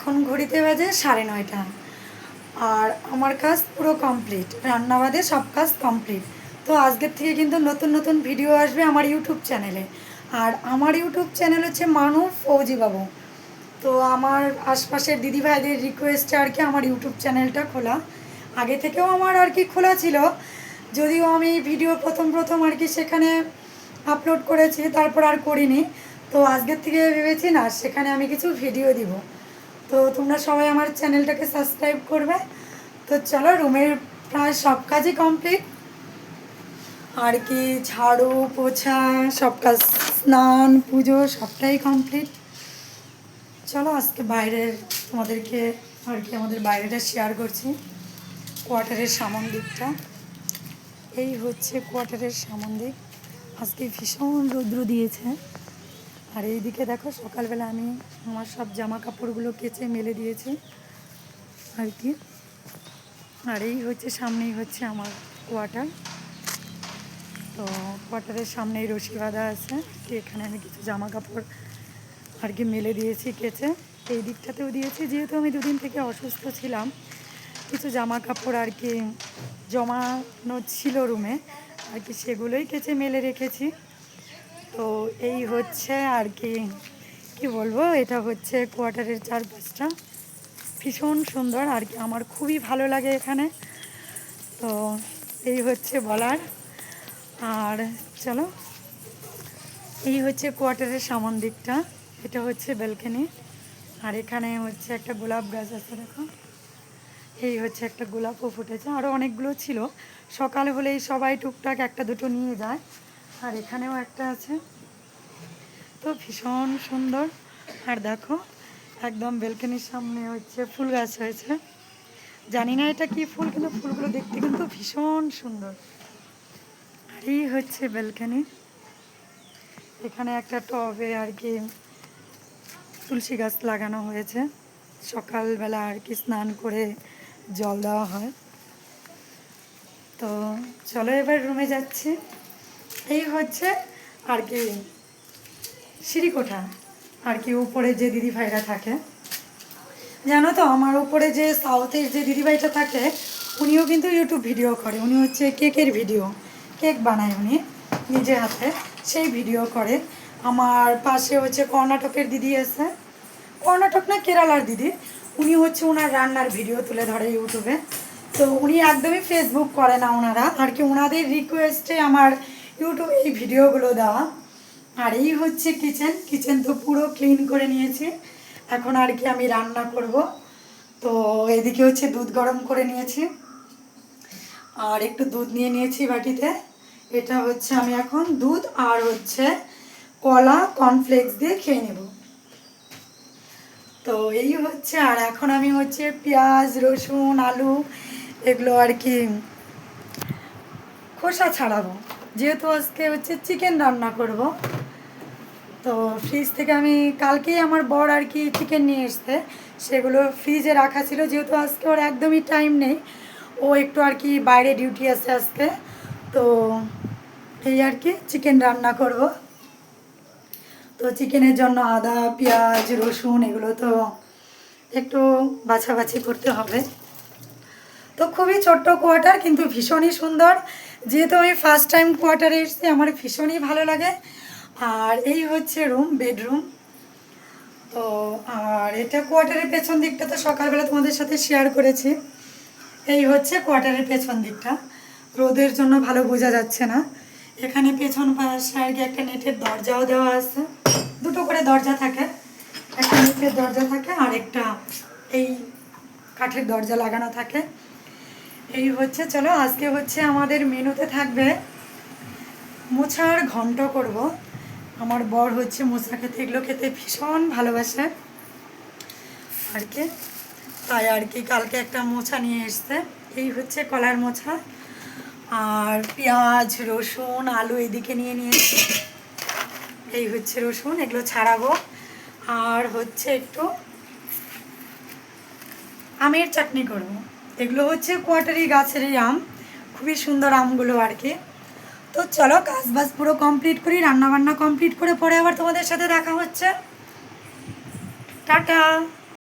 এখন ঘড়িতে বাজে 9:30। আর আমার কাজ পুরো কমপ্লিট, রান্না বাদে সব কাজ কমপ্লিট। তো আজকের থেকে কিন্তু নতুন নতুন ভিডিও আসবে আমার ইউটিউব চ্যানেলে। আর আমার ইউটিউব চ্যানেল হচ্ছে মানু ফৌজি বাবু। তো আমার আশপাশের দিদিভাইদের রিকোয়েস্টে আর কি আমার ইউটিউব চ্যানেলটা খোলা। আগে থেকেও আমার আর কি খোলা ছিল, যদিও আমি ভিডিও প্রথম আর কি সেখানে আপলোড করেছি, তারপর আর করিনি। তো আজকের থেকে ভেবেছি না, সেখানে আমি কিছু ভিডিও দিব। তো তোমরা সবাই আমার চ্যানেলটাকে সাবস্ক্রাইব করবে। তো চলো, রুমের প্রায় সব কাজই কমপ্লিট আর কি, ঝাড়ু পোছা সব কাজ, স্নান পুজো সবটাই কমপ্লিট। চলো আজকে বাইরের তোমাদেরকে আর কি আমাদের বাইরেটা শেয়ার করছি, কোয়ার্টারের সামন দিকটা। এই হচ্ছে কোয়ার্টারের সামন দিক। আজকে ভীষণ রৌদ্র দিয়েছে। আর এইদিকে দেখো, সকালবেলা আমি আমার সব জামা কাপড়গুলো কেচে মেলে দিয়েছি আর কি। আর এই হচ্ছে সামনেই হচ্ছে আমার কোয়ার্টার। তো কোয়ার্টারের সামনেই রশি বাঁধা আছে, এখানে আমি কিছু জামা কাপড় আর কি মেলে দিয়েছি কেচে। এই দিকটাতেও দিয়েছি, যেহেতু আমি দুদিন থেকে অসুস্থ ছিলাম, কিছু জামা কাপড় আর কি জমানো ছিল রুমে আর কি, সেগুলোই কেচে মেলে রেখেছি। তো এই হচ্ছে আর কি, কি বলবো, এটা হচ্ছে কোয়ার্টারের চারপাশটা ভীষণ সুন্দর আর কি, আমার খুবই ভালো লাগে এখানে। তো এই হচ্ছে বলার। আর চলো, এই হচ্ছে কোয়ার্টারের সামন দিকটা, এটা হচ্ছে ব্যালকনি। আর এখানে হচ্ছে একটা গোলাপ গাছ আছে, দেখো। এই হচ্ছে একটা গোলাপও ফুটেছে, আরও অনেকগুলো ছিল। সকাল হলেই সবাই টুকটাক একটা দুটো নিয়ে যায়। আর এখানেও একটা আছে। তো ভীষণ সুন্দর। আর দেখো, একদম ব্যালকনির সামনে হচ্ছে ফুল গাছ হয়েছে। জানি না এটা কি ফুল, কিন্তু ফুলগুলো দেখতে কিন্তু ভীষণ সুন্দর। আর এই হচ্ছে ব্যালকনি। এখানে একটা টবে আর কি তুলসী গাছ লাগানো হয়েছে। সকালবেলা আর কি স্নান করে জল দেওয়া হয়। তো চলো এবার রুমে যাচ্ছি। এই হচ্ছে আর কি সিঁড়িকোঠা আর কি, উপরে যে দিদিভাইরা থাকে। জানো তো, আমার উপরে যে সাউথের যে দিদিভাইটা থাকে, উনিও কিন্তু ইউটিউব ভিডিও করে। উনি হচ্ছে কেকের ভিডিও, কেক বানায় উনি নিজে হাতে, সেই ভিডিও করে। আমার পাশে হচ্ছে কর্ণাটকের দিদি আছে, কর্ণাটক না কেরালার দিদি। উনি হচ্ছে ওনার রান্নার ভিডিও তুলে ধরে ইউটিউবে। তো উনি একদমই ফেসবুক করে না ওনারা আর কি, ওনাদের রিকোয়েস্টে আমার ইউটিউবে এই ভিডিওগুলো দেওয়া। আর এই হচ্ছে কিচেন। কিচেন তো পুরো ক্লিন করে নিয়েছি, এখন আর কি আমি রান্না করব। তো এদিকে হচ্ছে দুধ গরম করে নিয়েছি, আর একটু দুধ নিয়ে নিয়েছি বাটিতে। এটা হচ্ছে আমি এখন দুধ আর হচ্ছে কলা কর্নফ্লেক্স দিয়ে খেয়ে নেব। তো এই হচ্ছে। আর এখন আমি হচ্ছে পেঁয়াজ রসুন আলু এগুলো আর কি খোসা ছাড়াবো, যেহেতু আজকে হচ্ছে চিকেন রান্না করব। তো ফ্রিজ থেকে আমি কালকেই আমার বর আর কি চিকেন নিয়ে এসছে, সেগুলো ফ্রিজে রাখা ছিল। যেহেতু আজকে ওর একদমই টাইম নেই, ও একটু আর কি বাইরে ডিউটি আছে আজকে। তো এই আর কি চিকেন রান্না করব। তো চিকেনের জন্য আদা পেঁয়াজ রসুন এগুলো তো একটু বাছাবাছি করতে হবে। তো খুবই ছোট্ট কোয়ার্টার, কিন্তু ভীষণই সুন্দর। যেহেতু আমি ফার্স্ট টাইম কোয়ার্টারে এসেছি, আমার ভীষণই ভালো লাগে। আর এই হচ্ছে রুম, বেডরুম। তো আর এটা কোয়ার্টারের পেছন দিকটা তো সকালবেলা তোমাদের সাথে শেয়ার করেছি। এই হচ্ছে কোয়ার্টারের পেছন দিকটা, রোদের জন্য ভালো বোঝা যাচ্ছে না। এখানে পেছন পাশে আর কি একটা নেটের দরজাও দেওয়া আছে, দুটো করে দরজা থাকে, একটা নেটের দরজা থাকে আর একটা এই কাঠের দরজা লাগানো থাকে। এই হচ্ছে। চলো আজকে হচ্ছে আমাদের মেনুতে থাকবে মোচার ঘন্ট করব। আমার বর হচ্ছে মোচা খেতে, এগুলো খেতে ভীষণ ভালোবাসে আর কি, তাই আর কি কালকে একটা মোচা নিয়ে এসছে। এই হচ্ছে কলার মোচা। আর পেঁয়াজ রসুন আলু এদিকে নিয়ে নিয়েছি। এই হচ্ছে রসুন, এগুলো ছাড়াবো। আর হচ্ছে একটু আমের চাটনি করব। এগুলো হচ্ছে কোয়াটারি গাছেরই আম, খুবই সুন্দর আমগুলো আর কি। তো চলো কাজ বাজ পুরো কমপ্লিট করি, রান্না বান্না কমপ্লিট করে পরে আবার তোমাদের সাথে দেখা হচ্ছে। টাটা।